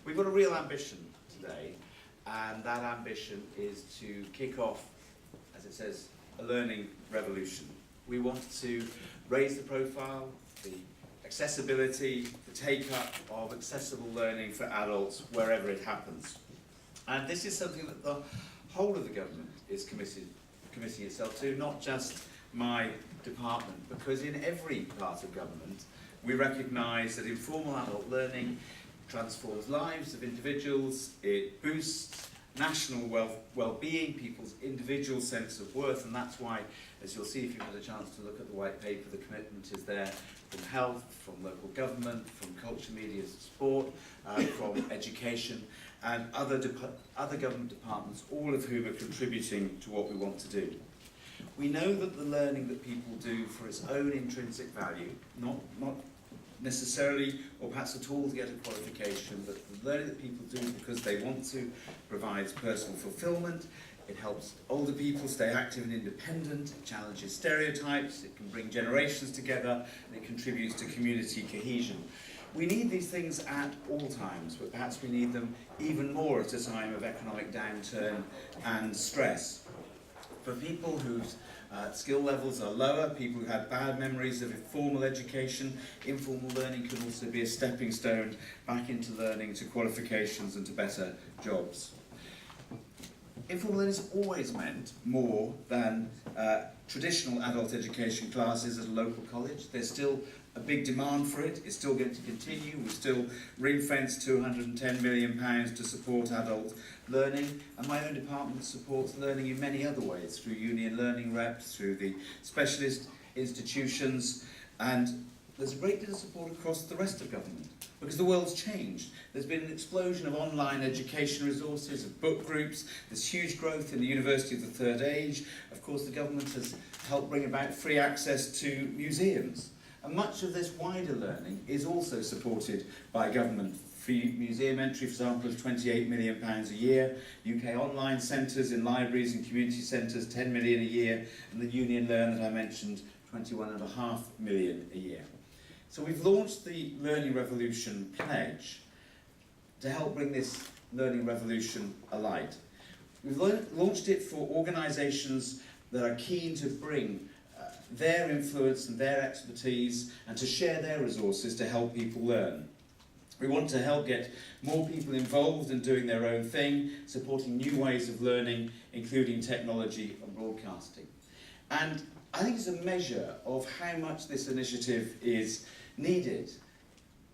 We've got a real ambition today, and that ambition is to kick off, as it says, a learning revolution. We want to raise the profile, the accessibility, the take-up of accessible learning for adults wherever it happens. And this is something that the whole of the government is committing itself to, not just my department, because in every part of government we recognise that informal adult learning transforms lives of individuals, it boosts national well-being, people's individual sense of worth, and that's why, as you'll see if you've had a chance to look at the white paper, the commitment is there from health, from local government, from culture, media, sport, from education, and other government departments, all of whom are contributing to what we want to do. We know that the learning that people do for its own intrinsic value, not necessarily or perhaps at all to get a qualification, but the learning that people do because they want to provides personal fulfillment, it helps older people stay active and independent, it challenges stereotypes, it can bring generations together, and it contributes to community cohesion. We need these things at all times, but perhaps we need them even more at a time of economic downturn and stress. For people whose skill levels are lower, people who have bad memories of formal education, informal learning can also be a stepping stone back into learning, to qualifications and to better jobs. Informal learning has always meant more than traditional adult education classes at a local college. There's still a big demand for it. It's still going to continue. We've still ring-fenced £210 million to support adult learning, and my own department supports learning in many other ways, through union learning reps, through the specialist institutions, and there's a great deal of support across the rest of government, because the world's changed. There's been an explosion of online education resources, of book groups, there's huge growth in the University of the Third Age. Of course, the government has helped bring about free access to museums. And much of this wider learning is also supported by government. Free museum entry, for example, is £28 million a year. UK online centres in libraries and community centres, £10 million a year. And the Union Learn that I mentioned, £21.5 million a year. So we've launched the Learning Revolution Pledge to help bring this learning revolution alight. We've launched it for organisations that are keen to bring their influence and their expertise and to share their resources to help people learn. We want to help get more people involved in doing their own thing, supporting new ways of learning, including technology and broadcasting. And I think it's a measure of how much this initiative is needed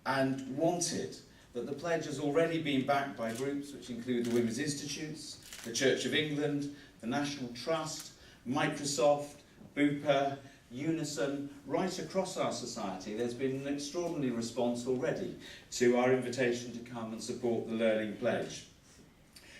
and wanted, that the pledge has already been backed by groups which include the Women's Institutes, the Church of England, the National Trust, Microsoft, Bupa, Unison, right across our society. There's been an extraordinary response already to our invitation to come and support the Learning Pledge.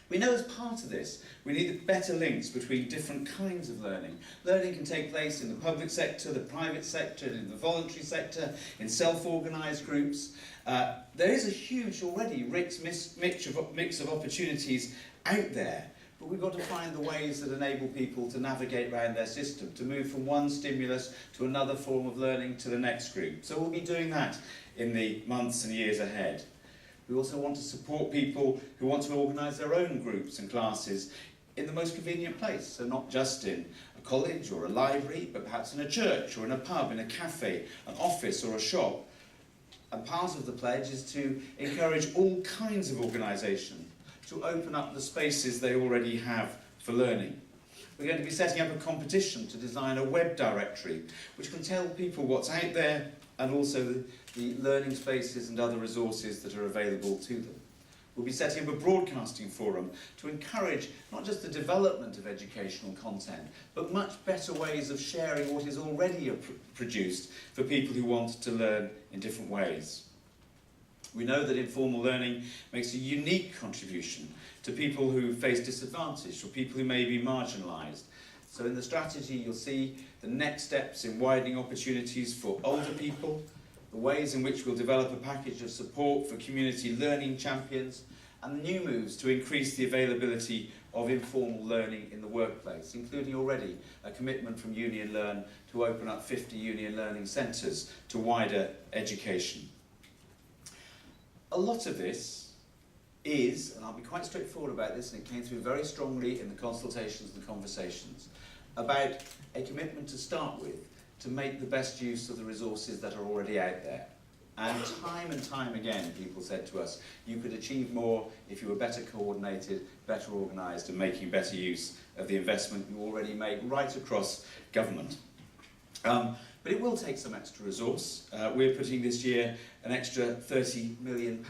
We know as part of this, we need better links between different kinds of learning. Learning can take place in the public sector, the private sector, in the voluntary sector, in self-organised groups. There is a huge, already rich mix of opportunities out there, but we've got to find the ways that enable people to navigate around their system, to move from one stimulus to another form of learning to the next group. So we'll be doing that in the months and years ahead. We also want to support people who want to organise their own groups and classes in the most convenient place, so not just in a college or a library, but perhaps in a church or in a pub, in a cafe, an office or a shop. And part of the pledge is to encourage all kinds of organisation to open up the spaces they already have for learning. We're going to be setting up a competition to design a web directory which can tell people what's out there and also the learning spaces and other resources that are available to them. We'll be setting up a broadcasting forum to encourage not just the development of educational content, but much better ways of sharing what is already produced for people who want to learn in different ways. We know that informal learning makes a unique contribution to people who face disadvantage or people who may be marginalised. So in the strategy you'll see the next steps in widening opportunities for older people, the ways in which we'll develop a package of support for community learning champions, and the new moves to increase the availability of informal learning in the workplace, including already a commitment from Union Learn to open up 50 Union Learning Centres to wider education. A lot of this is, and I'll be quite straightforward about this, and it came through very strongly in the consultations and the conversations, about a commitment to start with to make the best use of the resources that are already out there. And time again, people said to us, you could achieve more if you were better coordinated, better organised, and making better use of the investment you already make right across government. But it will take some extra resource. We're putting this year an extra £30 million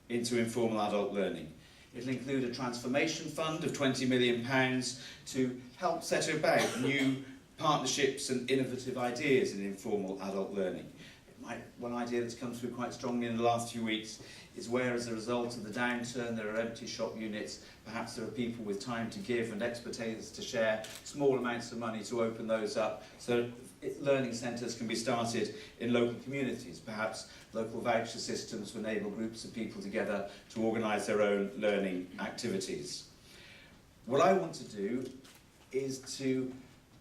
into informal adult learning. It'll include a transformation fund of £20 million to help set about new partnerships and innovative ideas in informal adult learning. One idea that's come through quite strongly in the last few weeks is where, as a result of the downturn, there are empty shop units, perhaps there are people with time to give and expertise to share, small amounts of money to open those up, so learning centres can be started in local communities, perhaps local voucher systems to enable groups of people together to organise their own learning activities. What I want to do is to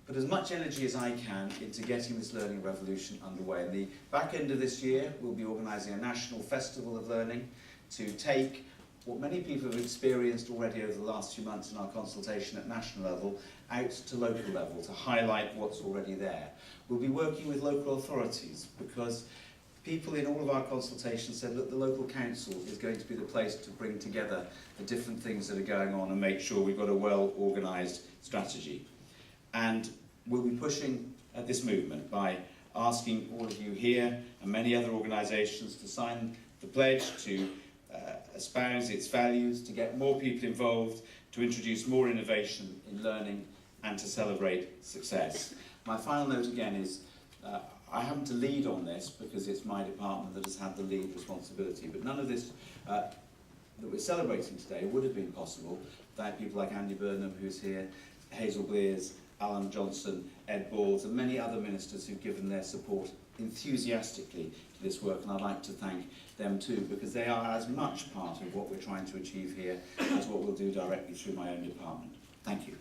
put as much energy as I can into getting this learning revolution underway. In the back end of this year, we'll be organising a national festival of learning to take what many people have experienced already over the last few months in our consultation at national level out to local level to highlight what's already there. We'll be working with local authorities because people in all of our consultations said, look, the local council is going to be the place to bring together the different things that are going on and make sure we've got a well-organised strategy. And we'll be pushing this movement by asking all of you here and many other organisations to sign the pledge to espouse its values, to get more people involved, to introduce more innovation in learning and to celebrate success. My final note again is I happen to lead on this because it's my department that has had the lead responsibility, but none of this that we're celebrating today would have been possible without people like Andy Burnham, who's here, Hazel Blears, Alan Johnson, Ed Balls, and many other ministers who've given their support enthusiastically to this work, and I'd like to thank them too, because they are as much part of what we're trying to achieve here as what we'll do directly through my own department. Thank you.